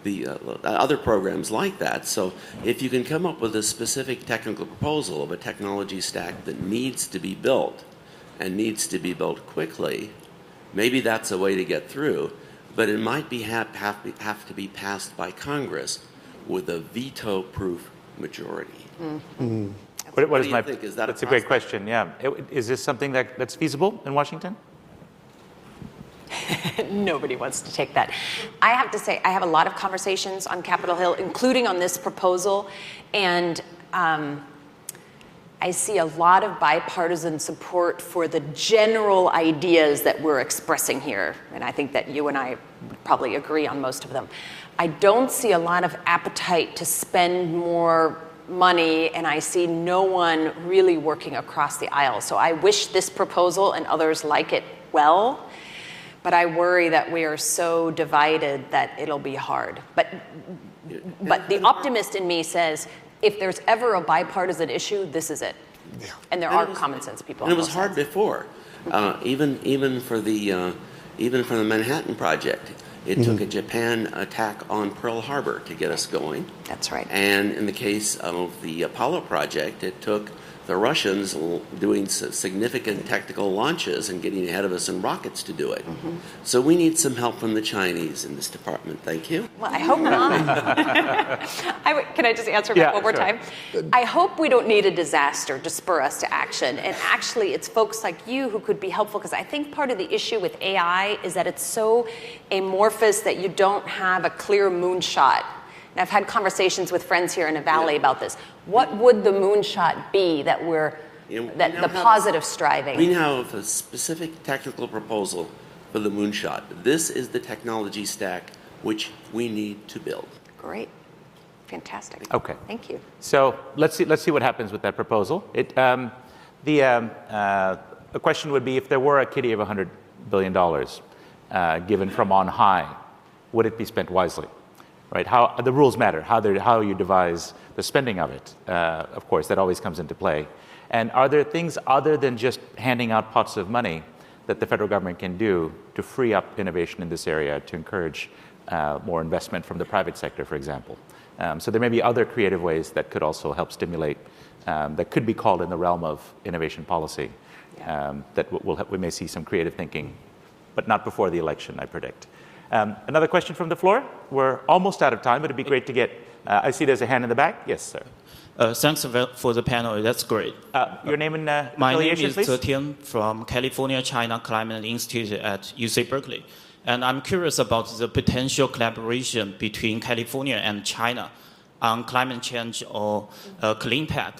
F: the other programs like that. So if you can come up with a specific technical proposal of a technology stack that needs to be built and needs to be built quickly, maybe that's a way to get through, but it might be have to be passed by Congress with a veto-proof majority.
A: Mm-hmm. What
F: do you think? Is that
A: that's a great question, yeah. Is this something that's feasible in Washington?
C: Nobody wants to take that. I have to say, I have a lot of conversations on Capitol Hill, including on this proposal, and I see a lot of bipartisan support for the general ideas that we're expressing here, and I think that you and I would probably agree on most of them. I don't see a lot of appetite to spend more money, and I see no one really working across the aisle. So I wish this proposal and others like it well, but I worry that we are so divided that it'll be hard. But the optimist in me says, if there's ever a bipartisan issue, this is it. Yeah. And there are common sense people.
F: And it was hard before, even for the Manhattan Project. It took a Japan attack on Pearl Harbor to get us going.
C: That's right.
F: And in the case of the Apollo project, it took the Russians doing significant technical launches and getting ahead of us in rockets to do it. Mm-hmm. So we need some help from the Chinese in this department. Thank you.
C: Well, I hope not. Can I just answer that one more time? I hope we don't need a disaster to spur us to action. And actually, it's folks like you who could be helpful, because I think part of the issue with AI is that it's so amorphous that you don't have a clear moonshot. And I've had conversations with friends here in the Valley about this. What would the moonshot be that the positive striving?
F: We now have a specific technical proposal for the moonshot. This is the technology stack which we need to build.
C: Great. Fantastic.
A: Okay.
C: Thank you.
A: So let's see what happens with that proposal. The question would be, if there were a kitty of $100 billion given from on high, would it be spent wisely? Right? How the rules matter. How you devise the spending of it. Of course, that always comes into play. And are there things other than just handing out pots of money that the federal government can do to free up innovation in this area, to encourage more investment from the private sector, for example? So there may be other creative ways that could also help stimulate, that could be called in the realm of innovation policy. That we may see some creative thinking, but not before the election, I predict. Another question from the floor? We're almost out of time, but it'd be great to get, I see there's a hand in the back. Yes, sir.
G: Thanks for the panel. That's great.
A: Your name and
G: My name
A: affiliation,
G: is
A: please?
G: Zetian from California China Climate Institute at UC Berkeley. And I'm curious about the potential collaboration between California and China on climate change or clean tech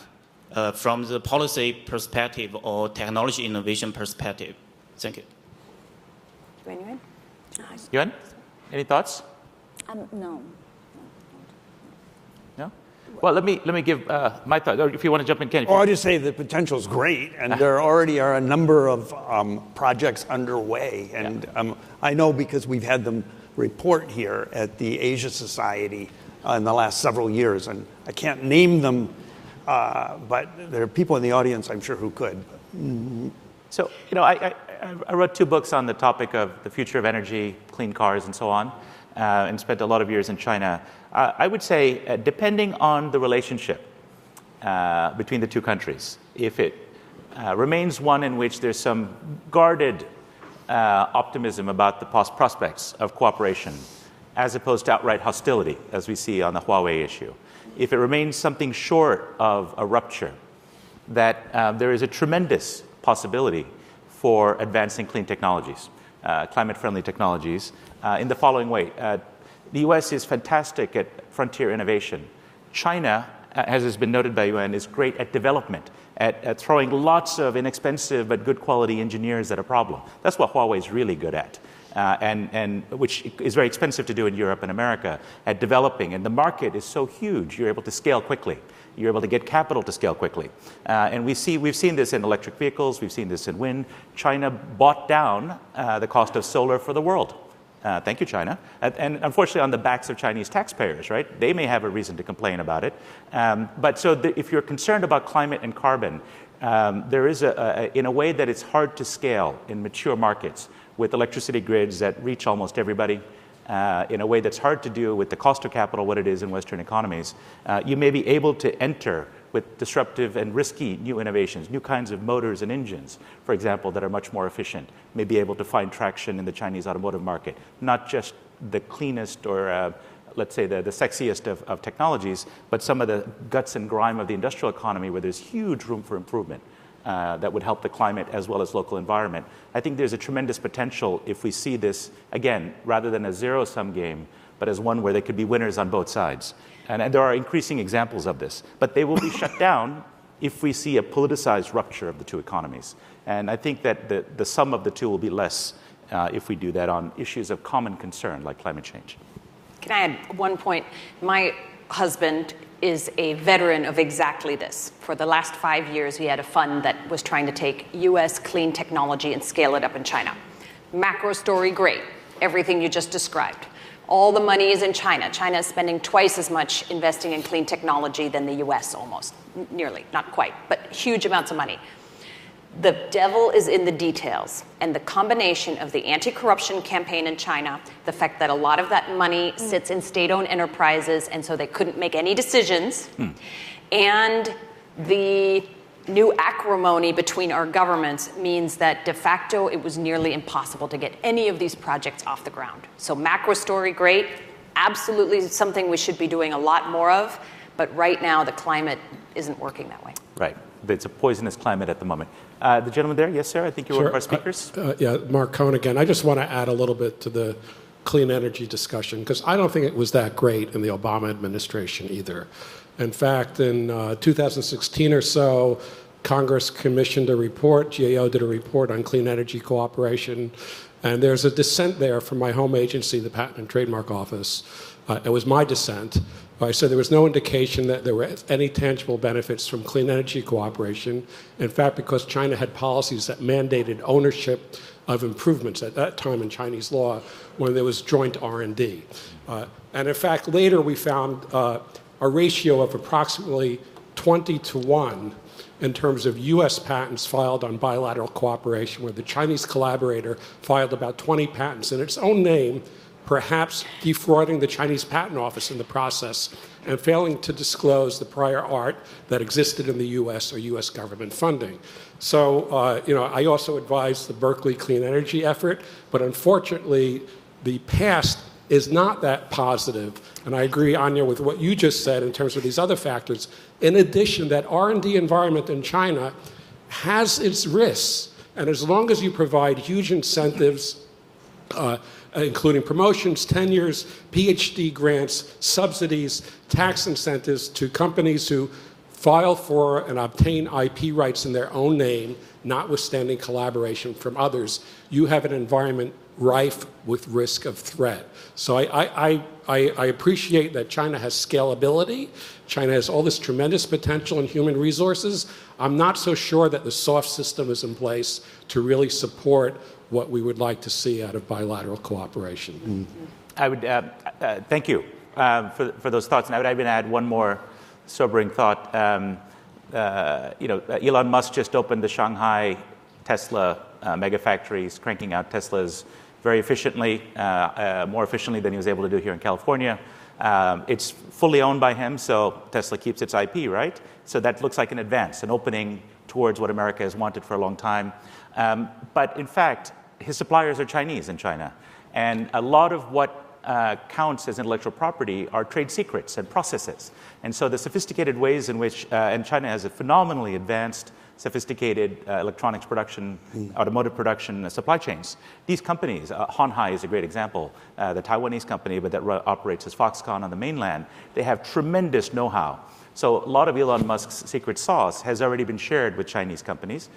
G: from the policy perspective or technology innovation perspective. Thank you.
C: Yuen?
A: Yuen, any thoughts?
D: No.
A: No? Well, let me give my thought. Or if you want to jump in, Ken.
B: I'll just say the potential is great, and there already are a number of projects underway. And I know because we've had them report here at the Asia Society in the last several years, and I can't name them, but there are people in the audience, I'm sure, who could.
A: So, I wrote 2 books on the topic of the future of energy, clean cars, and so on, and spent a lot of years in China. I would say, depending on the relationship between the 2 countries, if it remains one in which there's some guarded optimism about the prospects of cooperation, as opposed to outright hostility, as we see on the Huawei issue, if it remains something short of a rupture, that there is a tremendous possibility for advancing clean technologies, climate-friendly technologies, in the following way. The U.S. is fantastic at frontier innovation. China, as has been noted by Yuen, is great at development, at throwing lots of inexpensive but good quality engineers at a problem. That's what Huawei is really good at, and which is very expensive to do in Europe and America, at developing. And the market is so huge, you're able to scale quickly. You're able to get capital to scale quickly. And we've seen this in electric vehicles, we've seen this in wind. China bought down the cost of solar for the world. Thank you, China. And unfortunately, on the backs of Chinese taxpayers, right? They may have a reason to complain about it. But if you're concerned about climate and carbon, there is in a way that it's hard to scale in mature markets with electricity grids that reach almost everybody, in a way that's hard to do with the cost of capital, what it is in Western economies. You may be able to enter with disruptive and risky new innovations, new kinds of motors and engines, for example, that are much more efficient, may be able to find traction in the Chinese automotive market, not just the cleanest or let's say the sexiest of technologies, but some of the guts and grime of the industrial economy where there's huge room for improvement that would help the climate as well as local environment. I think there's a tremendous potential if we see this, again, rather than a zero-sum game, but as one where there could be winners on both sides. And there are increasing examples of this. But they will be shut down if we see a politicized rupture of the 2 economies. And I think that the sum of the 2 will be less if we do that on issues of common concern like climate change.
C: Can I add one point? My husband is a veteran of exactly this. For the last 5 years, he had a fund that was trying to take U.S. clean technology and scale it up in China. Macro story, great. Everything you just described. All the money is in China. China is spending twice as much investing in clean technology than the US, almost. Nearly, not quite, but huge amounts of money. The devil is in the details. And the combination of the anti-corruption campaign in China, the fact that a lot of that money sits in state-owned enterprises, and so they couldn't make any decisions, and the new acrimony between our governments means that de facto it was nearly impossible to get any of these projects off the ground. So macro story, great. Absolutely something we should be doing a lot more of. But right now, the climate isn't working that way.
A: Right. It's a poisonous climate at the moment. The gentleman there, yes, sir. I think you're one of our speakers.
H: Yeah, Mark Cohn again. I just want to add a little bit to the clean energy discussion, because I don't think it was that great in the Obama administration either. In fact, in 2016 or so, Congress commissioned a report, GAO did a report on clean energy cooperation, and there's a dissent there from my home agency, the Patent and Trademark Office. It was my dissent. I said there was no indication that there were any tangible benefits from clean energy cooperation. In fact, because China had policies that mandated ownership of improvements at that time in Chinese law when there was joint R&D. And in fact, later we found a ratio of approximately 20-1 in terms of U.S. patents filed on bilateral cooperation, where the Chinese collaborator filed about 20 patents in its own name, perhaps defrauding the Chinese Patent Office in the process and failing to disclose the prior art that existed in the U.S. or U.S. government funding. So, I also advise the Berkeley clean energy effort, but unfortunately, the past is not that positive. And I agree, Anja, with what you just said in terms of these other factors. In addition, that R&D environment in China has its risks. And as long as you provide huge incentives, including promotions, tenures, PhD grants, subsidies, tax incentives to companies who file for and obtain IP rights in their own name, notwithstanding collaboration from others, you have an environment rife with risk of threat. So I appreciate that China has scalability. China has all this tremendous potential in human resources. I'm not so sure that the soft system is in place to really support what we would like to see out of bilateral cooperation.
A: I would thank you for those thoughts, and I would even add one more sobering thought. Elon Musk just opened the Shanghai Tesla mega factories, cranking out Teslas very efficiently, more efficiently than he was able to do here in California. It's fully owned by him, so Tesla keeps its IP, right? So that looks like an advance, an opening towards what America has wanted for a long time. But in fact, his suppliers are Chinese in China. And a lot of what counts as intellectual property are trade secrets and processes. And so the sophisticated ways in which, and China has a phenomenally advanced, sophisticated electronics production, automotive production supply chains. These companies, Honhai is a great example, the Taiwanese company, but that operates as Foxconn on the mainland, they have tremendous know-how. So a lot of Elon Musk's secret sauce has already been shared with Chinese companies,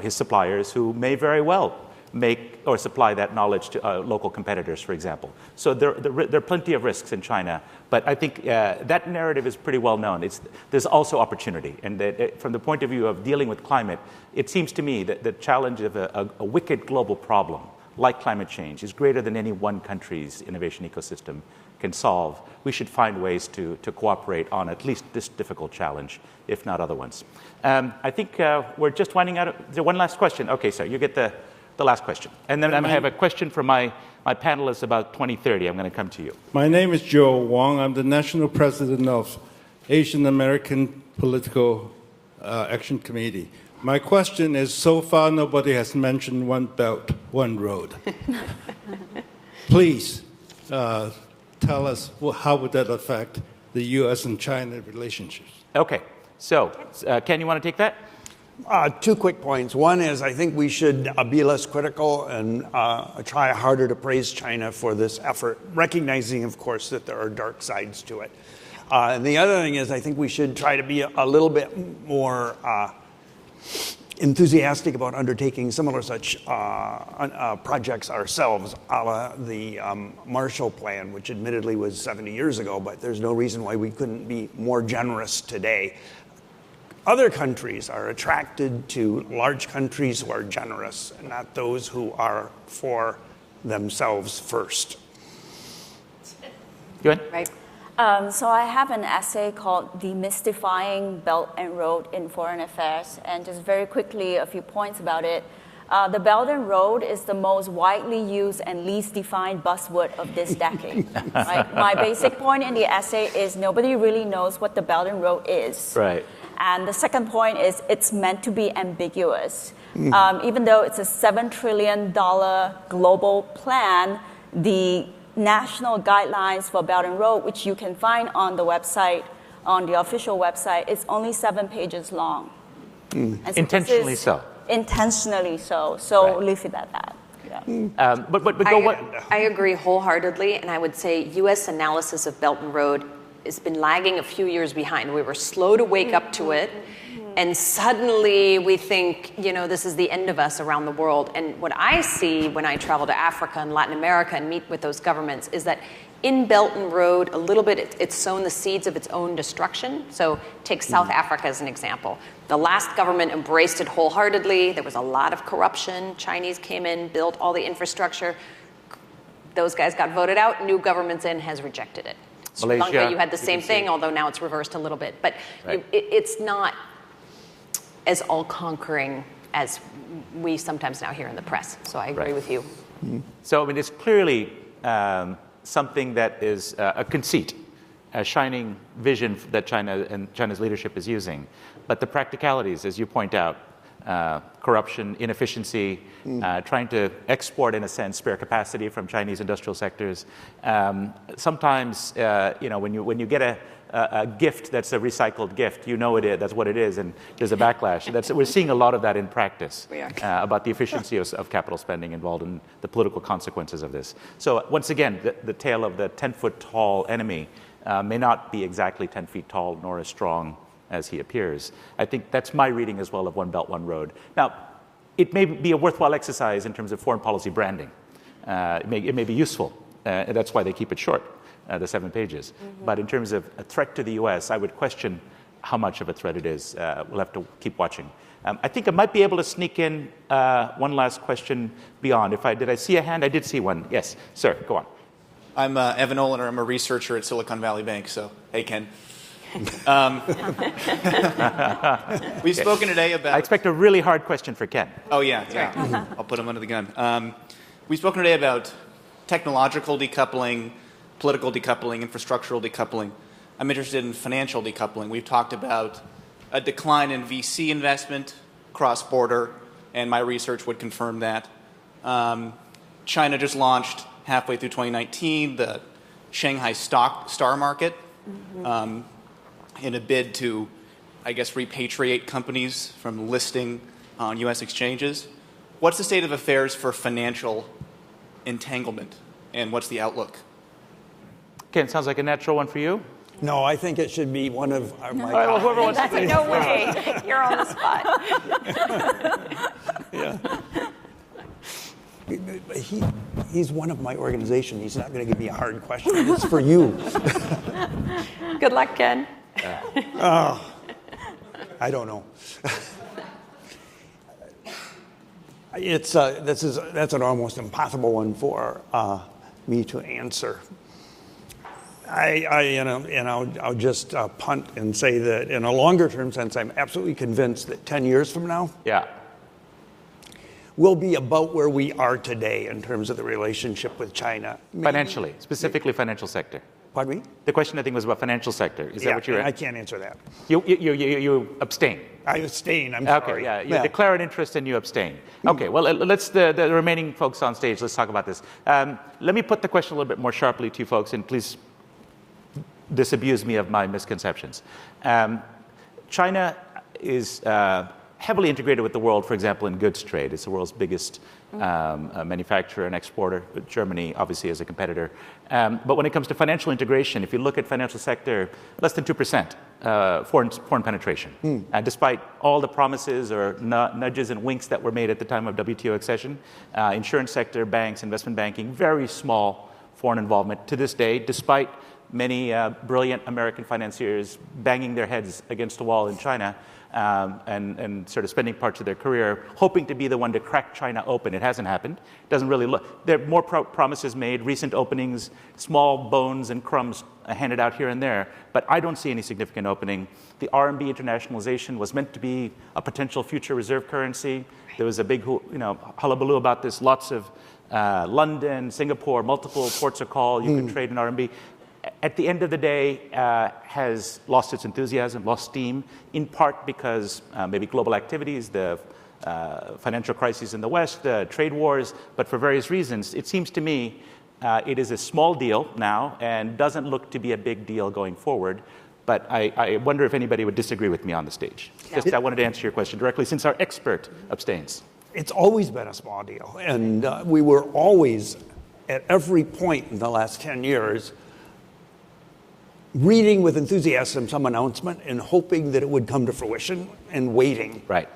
A: his suppliers, who may very well make or supply that knowledge to local competitors, for example. So there are plenty of risks in China, but I think that narrative is pretty well known. There's also opportunity, and from the point of view of dealing with climate, it seems to me that the challenge of a wicked global problem like climate change is greater than any one country's innovation ecosystem can solve. We should find ways to cooperate on at least this difficult challenge, if not other ones. I think we're just winding out. Is there one last question? Okay, so you get the last question. And then I have a question from my panelists about 2030. I'm going to come to you.
I: My name is Joe Wong. I'm the National President of Asian American Political Action Committee. My question is, so far nobody has mentioned One Belt, One Road. Please tell us how would that affect the U.S. and China relationships?
A: Okay. So, Ken, you want to take that?
B: 2 quick points. One is I think we should be less critical and try harder to praise China for this effort, recognizing, of course, that there are dark sides to it. And the other thing is I think we should try to be a little bit more enthusiastic about undertaking similar such projects ourselves, a la the Marshall Plan, which admittedly was 70 years ago, but there's no reason why we couldn't be more generous today. Other countries are attracted to large countries who are generous, and not those who are for themselves first.
A: Yuen?
C: Right.
D: So I have an essay called Demystifying Belt and Road in Foreign Affairs, and just very quickly, a few points about it. The Belt and Road is the most widely used and least defined buzzword of this decade. Right? My basic point in the essay is nobody really knows what the Belt and Road is.
A: Right.
D: And the second point is it's meant to be ambiguous. Even though it's a $7 trillion global plan, the national guidelines for Belt and Road, which you can find on the website, on the official website, is only 7 pages long. And so
A: Intentionally so.
D: Intentionally so. So
A: Right.
D: leave it at that.
A: Yeah.
C: I agree wholeheartedly, and I would say U.S. analysis of Belt and Road has been lagging a few years behind. We were slow to wake up to it, and suddenly we think, this is the end of us around the world. And what I see when I travel to Africa and Latin America and meet with those governments is that in Belt and Road, a little bit, it's sown the seeds of its own destruction. So take South Africa as an example. The last government embraced it wholeheartedly. There was a lot of corruption. Chinese came in, built all the infrastructure. Those guys got voted out. New government's in, has rejected it. Sri Lanka, you had the same thing, although now it's reversed a little bit. But
A: Right.
C: It's not as all-conquering as we sometimes now hear in the press. So I agree with you.
A: So, it's clearly something that is a conceit, a shining vision that China and China's leadership is using. But the practicalities, as you point out, corruption, inefficiency, trying to export, in a sense, spare capacity from Chinese industrial sectors. Sometimes, when you get a gift that's a recycled gift, that's what it is, and there's a backlash. We're seeing a lot of that in practice about the efficiency of capital spending involved in the political consequences of this. So once again, the tale of the 10-foot tall enemy may not be exactly 10 feet tall nor as strong as he appears. I think that's my reading as well of One Belt, One Road. Now, it may be a worthwhile exercise in terms of foreign policy branding. It may be useful. And that's why they keep it short, the 7 pages. But in terms of a threat to the U.S., I would question how much of a threat it is. We'll have to keep watching. I think I might be able to sneak in one last question beyond. Did I see a hand? I did see one. Yes, sir, go on.
J: I'm Evan Oliner. I'm a researcher at Silicon Valley Bank. So, hey, Ken. We've spoken today about...
A: I expect a really hard question for Ken.
J: Oh, yeah. I'll put him under the gun. We've spoken today about technological decoupling, political decoupling, infrastructural decoupling. I'm interested in financial decoupling. We've talked about a decline in VC investment, cross-border, and my research would confirm that. China just launched, halfway through 2019, the Shanghai Star Market in a bid to, I guess, repatriate companies from listing on U.S. exchanges. What's the state of affairs for financial entanglement, and what's the outlook?
A: Ken, sounds like a natural one for you.
B: No, I think it should be one of my...
A: All right, well, whoever wants to
C: That's no way. You're on the spot.
B: He's one of my organization. He's not going to give me a hard question. It's for you.
C: Good luck, Ken.
B: I don't know. That's an almost impossible one for me to answer. I'll just punt and say that in a longer term sense, I'm absolutely convinced that 10 years from now, we'll be about where we are today in terms of the relationship with China.
A: Financially, specifically financial sector.
B: Pardon me?
A: The question, I think, was about financial sector. Is that what you're...
B: I can't answer that.
A: You abstain?
B: I abstain, I'm sorry.
A: Okay, you declare an interest and you abstain. Okay, well, let's, the remaining folks on stage, let's talk about this. Let me put the question a little bit more sharply to you folks, and please disabuse me of my misconceptions. China is heavily integrated with the world, for example, in goods trade. It's the world's biggest manufacturer and exporter, with Germany obviously as a competitor. But when it comes to financial integration, if you look at financial sector, less than 2% foreign penetration. Despite all the promises or nudges and winks that were made at the time of WTO accession, insurance sector, banks, investment banking, very small foreign involvement to this day, despite many brilliant American financiers banging their heads against the wall in China and sort of spending parts of their career hoping to be the one to crack China open. It hasn't happened. It doesn't really look. There are more promises made, recent openings, small bones and crumbs handed out here and there, but I don't see any significant opening. The RMB internationalization was meant to be a potential future reserve currency. There was a big hullabaloo about this. Lots of London, Singapore, multiple ports of call. You can trade in RMB. At the end of the day, has lost its enthusiasm, lost steam, in part because maybe global activities, the financial crises in the West, the trade wars, but for various reasons. It seems to me it is a small deal now and doesn't look to be a big deal going forward. But I wonder if anybody would disagree with me on the stage. Just I wanted to answer your question directly since our expert abstains.
B: It's always been a small deal. And we were always, at every point in the last 10 years, reading with enthusiasm some announcement and hoping that it would come to fruition and waiting.
A: Right.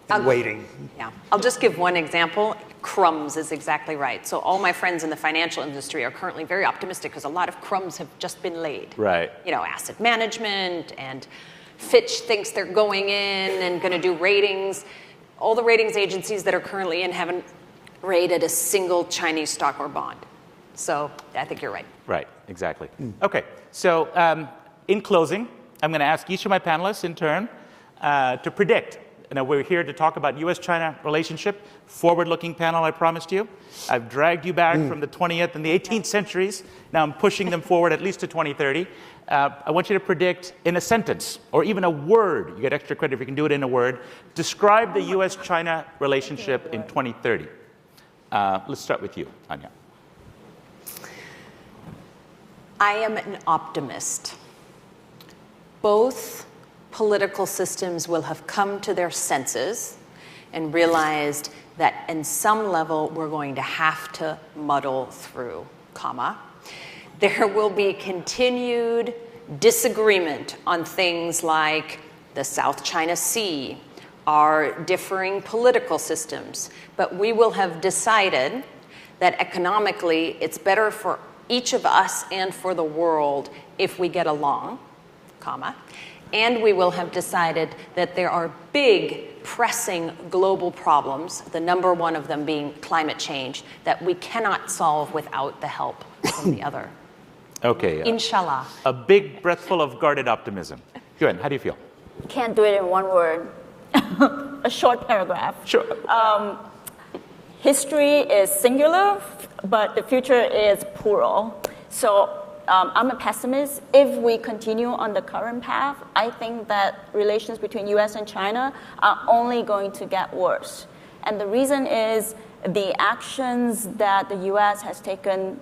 B: Waiting.
C: Yeah. I'll just give one example. Crumbs is exactly right. So all my friends in the financial industry are currently very optimistic because a lot of crumbs have just been laid.
A: Right.
C: Asset management, and Fitch thinks they're going in and going to do ratings. All the ratings agencies that are currently in haven't rated a single Chinese stock or bond. So I think you're right.
A: Right, exactly. Okay, so in closing, I'm going to ask each of my panelists in turn to predict. Now, we're here to talk about U.S.-China relationship, forward-looking panel, I promised you. I've dragged you back from the 20th and the 18th centuries. Now I'm pushing them forward at least to 2030. I want you to predict in a sentence, or even a word, you get extra credit if you can do it in a word, describe the U.S.-China relationship in 2030. Let's start with you, Anja.
C: I am an optimist. Both political systems will have come to their senses and realized that in some level we're going to have to muddle through, There will be continued disagreement on things like the South China Sea, our differing political systems, but we will have decided that economically it's better for each of us and for the world if we get along, comma, and we will have decided that there are big, pressing global problems, the number one of them being climate change, that we cannot solve without the help from the other.
A: Okay.
C: Inshallah.
A: A big breathful of guarded optimism. Yuen, how do you feel?
D: Can't do it in one word. A short paragraph.
A: Sure.
D: History is singular, but the future is plural. So I'm a pessimist. If we continue on the current path, I think that relations between U.S. and China are only going to get worse. And the reason is the actions that the U.S. has taken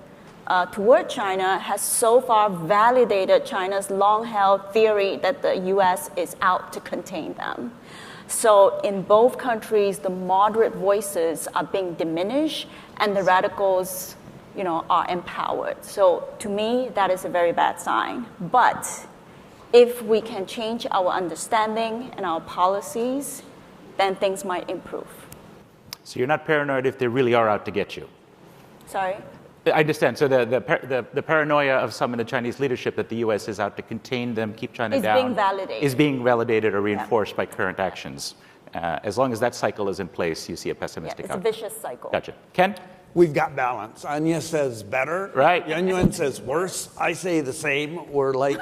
D: toward China has so far validated China's long-held theory that the U.S. is out to contain them. So in both countries, the moderate voices are being diminished and the radicals, are empowered. So to me, that is a very bad sign. But if we can change our understanding and our policies, then things might improve.
A: So you're not paranoid if they really are out to get you?
D: Sorry?
A: I understand. So the paranoia of some in the Chinese leadership that the U.S. is out to contain them, keep China down, is being validated or reinforced by current actions. As long as that cycle is in place, you see a pessimistic outcome.
D: It's a vicious cycle.
A: Gotcha. Ken?
B: We've got balance. Anja says better.
A: Right.
B: Yuen says worse. I say the same. We're like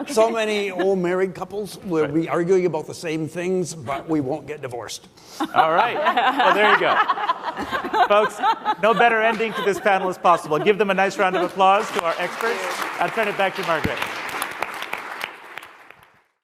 B: so many old married couples. We'll be arguing about the same things, but we won't get divorced.
A: All right. Well, there you go. Folks, no better ending to this panel as possible. Give them a nice round of applause to our experts. I'll turn it back to Margaret.